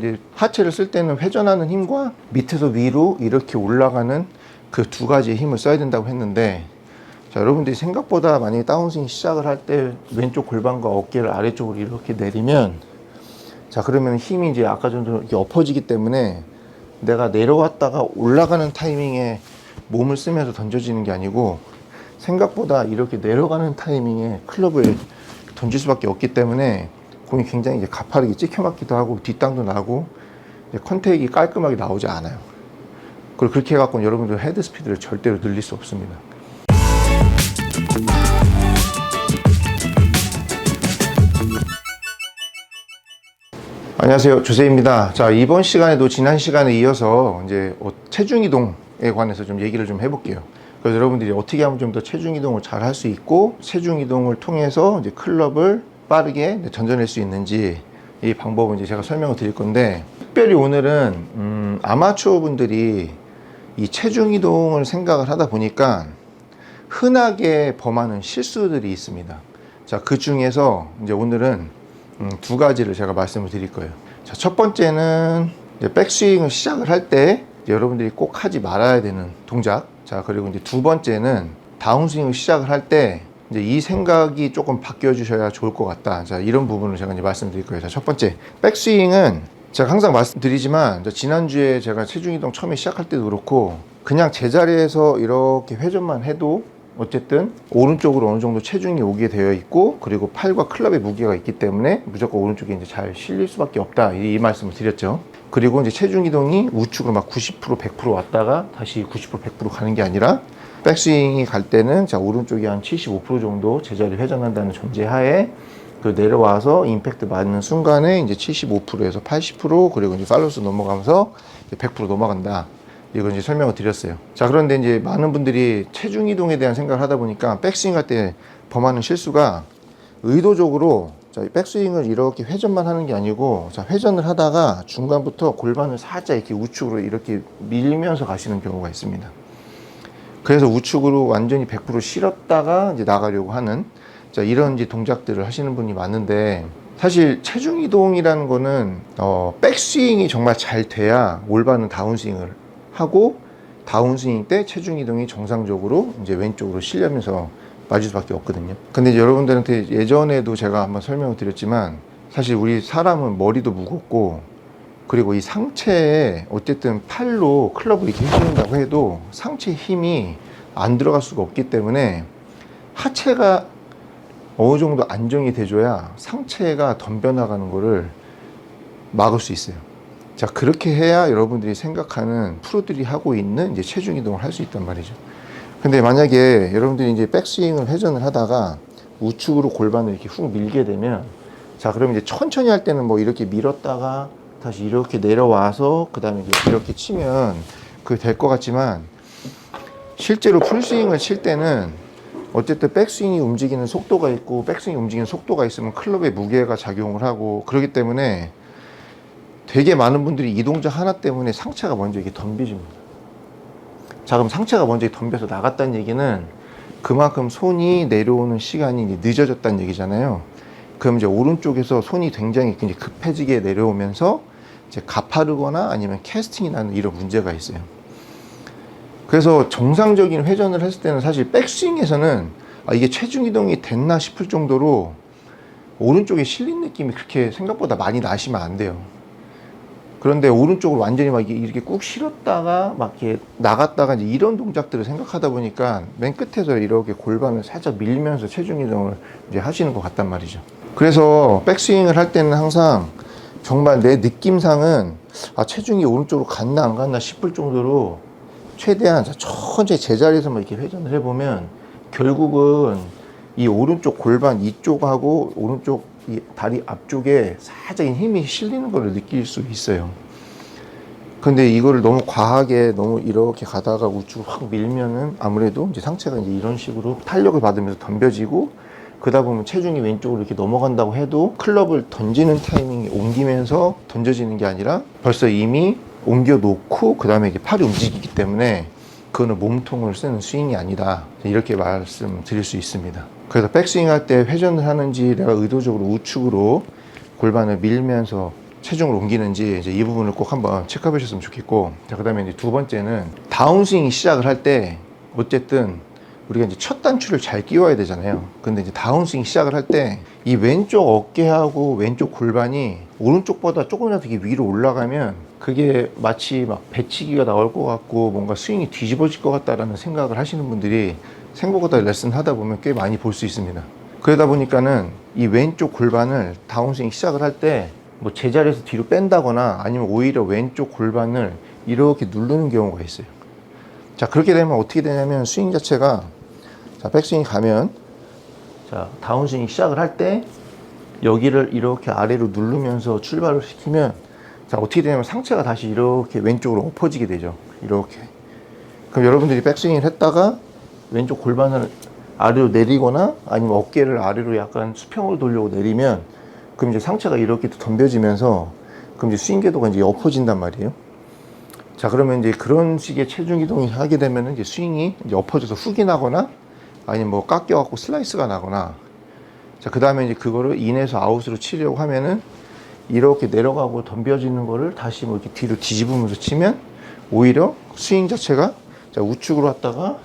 이제 하체를 쓸 때는 회전하는 힘과 밑에서 위로 이렇게 올라가는 그 두 가지의 힘을 써야 된다고 했는데, 자, 여러분들이 생각보다 만약에 다운스윙 시작을 할 때 왼쪽 골반과 어깨를 아래쪽으로 이렇게 내리면, 자, 그러면 힘이 이제 아까 전처럼 이렇게 엎어지기 때문에 내가 내려왔다가 올라가는 타이밍에 몸을 쓰면서 던져지는 게 아니고 생각보다 이렇게 내려가는 타이밍에 클럽을 던질 수밖에 없기 때문에 공이 굉장히 이제 가파르게 찍혀 맞기도 하고 뒷땅도 나고 컨택이 깔끔하게 나오지 않아요. 그리고 그렇게 해갖고 여러분들 헤드 스피드를 절대로 늘릴 수 없습니다. 안녕하세요, 조세입니다. 자, 이번 시간에도 지난 시간에 이어서 이제 체중 이동에 관해서 좀 얘기를 좀 해볼게요. 그래서 여러분들이 어떻게 하면 좀 더 체중 이동을 잘 할 수 있고 체중 이동을 통해서 이제 클럽을 빠르게 던져낼 수 있는지 이 방법은 이제 제가 설명을 드릴 건데, 특별히 오늘은 아마추어 분들이 이 체중 이동을 생각을 하다 보니까 흔하게 범하는 실수들이 있습니다. 자, 그 중에서 이제 오늘은 두 가지를 제가 말씀을 드릴 거예요. 자, 첫 번째는 이제 백스윙을 시작을 할 때 여러분들이 꼭 하지 말아야 되는 동작. 자, 그리고 이제 두 번째는 다운스윙을 시작을 할 때 이제 이 생각이 조금 바뀌어 주셔야 좋을 것 같다. 자, 이런 부분을 제가 이제 말씀드릴 거예요. 자, 첫 번째, 백스윙은 제가 항상 말씀드리지만 지난주에 제가 체중 이동 처음에 시작할 때도 그렇고 그냥 제자리에서 이렇게 회전만 해도 어쨌든 오른쪽으로 어느 정도 체중이 오게 되어 있고, 그리고 팔과 클럽의 무게가 있기 때문에 무조건 오른쪽에 이제 잘 실릴 수밖에 없다, 이 말씀을 드렸죠. 그리고 이제 체중 이동이 우측으로 막 90%, 100% 왔다가 다시 90%, 100% 가는 게 아니라 백스윙이 갈 때는 자, 오른쪽이 한 75% 정도 제자리 회전한다는 전제하에 그 내려와서 임팩트 맞는 순간에 이제 75%에서 80% 그리고 이제 팔로스 넘어가면서 100% 넘어간다. 이건 이제 설명을 드렸어요. 자, 그런데 이제 많은 분들이 체중 이동에 대한 생각을 하다 보니까 백스윙 할 때 범하는 실수가 의도적으로 자, 백스윙을 이렇게 회전만 하는 게 아니고 자, 회전을 하다가 중간부터 골반을 살짝 이렇게 우측으로 이렇게 밀면서 가시는 경우가 있습니다. 그래서 우측으로 완전히 100% 실었다가 이제 나가려고 하는 자, 이런 이제 동작들을 하시는 분이 많은데, 사실 체중 이동이라는 거는 백스윙이 정말 잘 돼야 올바른 다운스윙을 하고 다운스윙 때 체중 이동이 정상적으로 이제 왼쪽으로 실려면서 맞을 수밖에 없거든요. 근데 이제 여러분들한테 예전에도 제가 한번 설명을 드렸지만 사실 우리 사람은 머리도 무겁고 그리고 이 상체에 어쨌든 팔로 클럽을 이렇게 해준다고 해도 상체 힘이 안 들어갈 수가 없기 때문에 하체가 어느 정도 안정이 돼줘야 상체가 덤벼나가는 거를 막을 수 있어요. 자, 그렇게 해야 여러분들이 생각하는 프로들이 하고 있는 이제 체중 이동을 할 수 있단 말이죠. 근데 만약에 여러분들이 이제 백스윙을 회전을 하다가 우측으로 골반을 이렇게 훅 밀게 되면, 자, 그러면 이제 천천히 할 때는 뭐 이렇게 밀었다가 다시 이렇게 내려와서 그 다음에 이렇게 치면 그게 될 것 같지만, 실제로 풀스윙을 칠 때는 어쨌든 백스윙이 움직이는 속도가 있고 백스윙이 움직이는 속도가 있으면 클럽의 무게가 작용을 하고 그렇기 때문에 되게 많은 분들이 이 동작 하나 때문에 상체가 먼저 이게 덤비집니다. 자, 그럼 상체가 먼저 덤벼서 나갔다는 얘기는 그만큼 손이 내려오는 시간이 이제 늦어졌다는 얘기잖아요. 그럼 이제 오른쪽에서 손이 굉장히 급해지게 내려오면서 이제 가파르거나 아니면 캐스팅이 나는 이런 문제가 있어요. 그래서 정상적인 회전을 했을 때는 사실 백스윙에서는 이게 체중 이동이 됐나 싶을 정도로 오른쪽에 실린 느낌이 그렇게 생각보다 많이 나시면 안 돼요. 그런데 오른쪽으로 완전히 막 이렇게 꾹 실었다가 막 이렇게 나갔다가 이제 이런 동작들을 생각하다 보니까 맨 끝에서 이렇게 골반을 살짝 밀면서 체중 이동을 이제 하시는 것 같단 말이죠. 그래서 백스윙을 할 때는 항상 정말 내 느낌상은 체중이 오른쪽으로 갔나 안 갔나 싶을 정도로 최대한 천천히 제자리에서만 이렇게 회전을 해보면 결국은 이 오른쪽 골반 이쪽하고 오른쪽 이 다리 앞쪽에 살짝 힘이 실리는 걸 느낄 수 있어요. 근데 이거를 너무 과하게 너무 이렇게 가다가 우측으로 확 밀면은 아무래도 이제 상체가 이제 이런 식으로 탄력을 받으면서 덤벼지고, 그러다 보면 체중이 왼쪽으로 이렇게 넘어간다고 해도 클럽을 던지는 타이밍이 옮기면서 던져지는 게 아니라 벌써 이미 옮겨 놓고 그 다음에 이게 팔이 움직이기 때문에 그거는 몸통을 쓰는 스윙이 아니다, 이렇게 말씀드릴 수 있습니다. 그래서 백스윙 할 때 회전을 하는지 내가 의도적으로 우측으로 골반을 밀면서 체중을 옮기는지 이제 이 부분을 꼭 한번 체크해 보셨으면 좋겠고, 자, 그다음에 이제 두 번째는 다운스윙 시작을 할 때 어쨌든 우리가 이제 첫 단추를 잘 끼워야 되잖아요. 근데 이제 다운스윙 시작을 할 때 이 왼쪽 어깨하고 왼쪽 골반이 오른쪽보다 조금이라도 되게 위로 올라가면 그게 마치 막 배치기가 나올 것 같고 뭔가 스윙이 뒤집어질 것 같다라는 생각을 하시는 분들이 생각보다 레슨 하다 보면 꽤 많이 볼 수 있습니다. 그러다 보니까는 이 왼쪽 골반을 다운스윙 시작을 할 때 뭐 제자리에서 뒤로 뺀다거나 아니면 오히려 왼쪽 골반을 이렇게 누르는 경우가 있어요. 자, 그렇게 되면 어떻게 되냐면 스윙 자체가, 자, 백스윙이 가면, 자, 다운스윙 시작을 할 때 여기를 이렇게 아래로 누르면서 출발을 시키면, 자, 어떻게 되냐면 상체가 다시 이렇게 왼쪽으로 엎어지게 되죠. 이렇게. 그럼 여러분들이 백스윙을 했다가 왼쪽 골반을 아래로 내리거나 아니면 어깨를 아래로 약간 수평으로 돌려고 내리면, 그럼 이제 상체가 이렇게 덤벼지면서 그럼 이제 스윙 궤도가 이제 엎어진단 말이에요. 자, 그러면 이제 그런 식의 체중 이동이 하게 되면 이제 스윙이 이제 엎어져서 훅이 나거나 아니면 뭐 깎여갖고 슬라이스가 나거나, 자, 그 다음에 이제 그거를 인에서 아웃으로 치려고 하면은 이렇게 내려가고 덤벼지는 거를 다시 뭐 이렇게 뒤로 뒤집으면서 치면 오히려 스윙 자체가, 자, 우측으로 갔다가,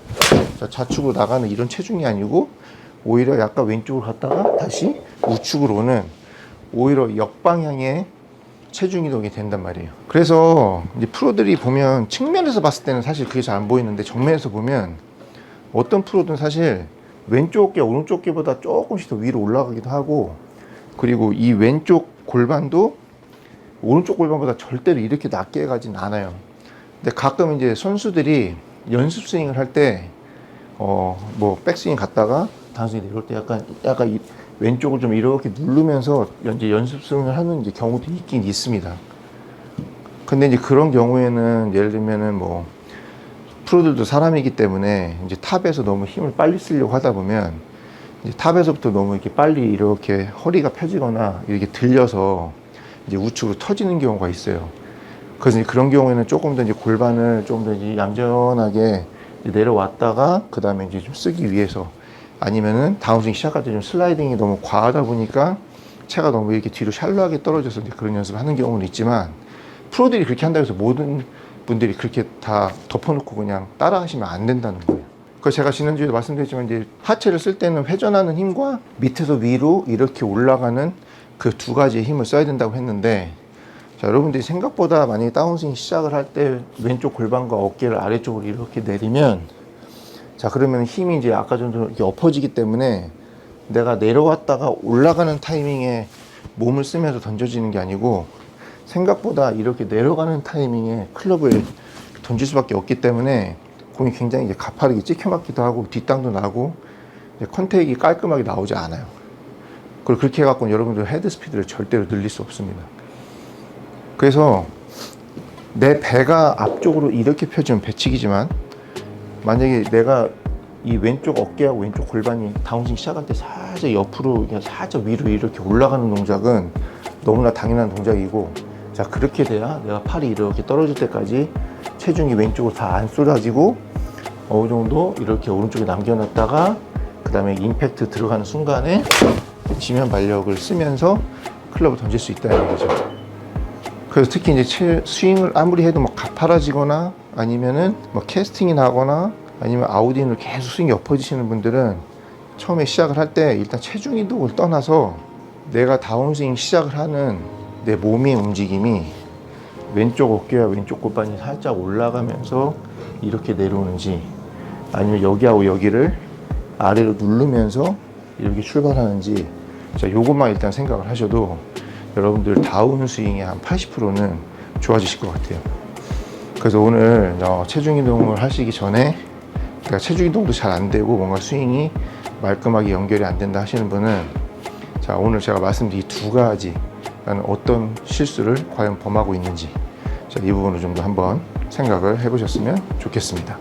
자, 좌측으로 나가는 이런 체중이 아니고 오히려 약간 왼쪽으로 갔다가 다시 우측으로 오는 오히려 역방향의 체중 이동이 된단 말이에요. 그래서 이제 프로들이 보면 측면에서 봤을 때는 사실 그게 잘 안 보이는데 정면에서 보면 어떤 프로든 사실 왼쪽 어깨 오른쪽 어깨보다 조금씩 더 위로 올라가기도 하고, 그리고 이 왼쪽 골반도 오른쪽 골반보다 절대로 이렇게 낮게 가진 않아요. 근데 가끔 이제 선수들이 연습 스윙을 할 때 뭐 백스윙 갔다가 다운스윙 내려올 때 약간 왼쪽을 좀 이렇게 누르면서 이제 연습 스윙을 하는 이제 경우도 있긴 있습니다. 근데 이제 그런 경우에는 예를 들면은 뭐 프로들도 사람이기 때문에 이제 탑에서 너무 힘을 빨리 쓰려고 하다 보면 이제 탑에서부터 너무 이렇게 빨리 이렇게 허리가 펴지거나 이렇게 들려서 이제 우측으로 터지는 경우가 있어요. 그래서 이제 그런 경우에는 조금 더 이제 골반을 좀 더 이제 얌전하게 이제 내려왔다가 그 다음에 이제 좀 쓰기 위해서, 아니면은 다운스윙 시작할 때 좀 슬라이딩이 너무 과하다 보니까 체가 너무 이렇게 뒤로 샬로하게 떨어져서 이제 그런 연습을 하는 경우는 있지만, 프로들이 그렇게 한다고 해서 모든 분들이 그렇게 다 덮어놓고 그냥 따라 하시면 안 된다는 거예요. 그래서 제가 지난주에도 말씀드렸지만 이제 하체를 쓸 때는 회전하는 힘과 밑에서 위로 이렇게 올라가는 그 두 가지의 힘을 써야 된다고 했는데, 자, 여러분들이 생각보다 만약에 다운스윙 시작을 할 때 왼쪽 골반과 어깨를 아래쪽으로 이렇게 내리면, 자, 그러면 힘이 이제 아까 전처럼 이렇게 엎어지기 때문에 내가 내려왔다가 올라가는 타이밍에 몸을 쓰면서 던져지는 게 아니고 생각보다 이렇게 내려가는 타이밍에 클럽을 던질 수밖에 없기 때문에 공이 굉장히 이제 가파르게 찍혀 맞기도 하고 뒷땅도 나고 컨택이 깔끔하게 나오지 않아요. 그리고 그렇게 해갖고 여러분들 헤드 스피드를 절대로 늘릴 수 없습니다. 그래서 내 배가 앞쪽으로 이렇게 펴지면 배치기지만, 만약에 내가 이 왼쪽 어깨하고 왼쪽 골반이 다운스윙 시작할 때 살짝 옆으로 그냥 살짝 위로 이렇게 올라가는 동작은 너무나 당연한 동작이고, 자, 그렇게 돼야 내가 팔이 이렇게 떨어질 때까지 체중이 왼쪽으로 다 안 쏟아지고 어느 정도 이렇게 오른쪽에 남겨놨다가 그 다음에 임팩트 들어가는 순간에 지면 발력을 쓰면서 클럽을 던질 수 있다는 얘기죠. 그래서 특히 이제 스윙을 아무리 해도 뭐 가파라지거나 아니면은 뭐 캐스팅이 나거나 아니면 아웃인을 계속 스윙이 엎어지시는 분들은 처음에 시작을 할 때 일단 체중 이동을 떠나서 내가 다운스윙 시작을 하는 내 몸의 움직임이 왼쪽 어깨와 왼쪽 골반이 살짝 올라가면서 이렇게 내려오는지, 아니면 여기하고 여기를 아래로 누르면서 이렇게 출발하는지, 자, 요것만 일단 생각을 하셔도 여러분들 다운스윙의 한 80%는 좋아지실 것 같아요. 그래서 오늘 체중 이동을 하시기 전에, 그러니까 체중 이동도 잘 안 되고 뭔가 스윙이 말끔하게 연결이 안 된다 하시는 분은, 자, 오늘 제가 말씀드린 두 가지, 나는 어떤 실수를 과연 범하고 있는지, 자, 이 부분을 좀 더 한번 생각을 해보셨으면 좋겠습니다.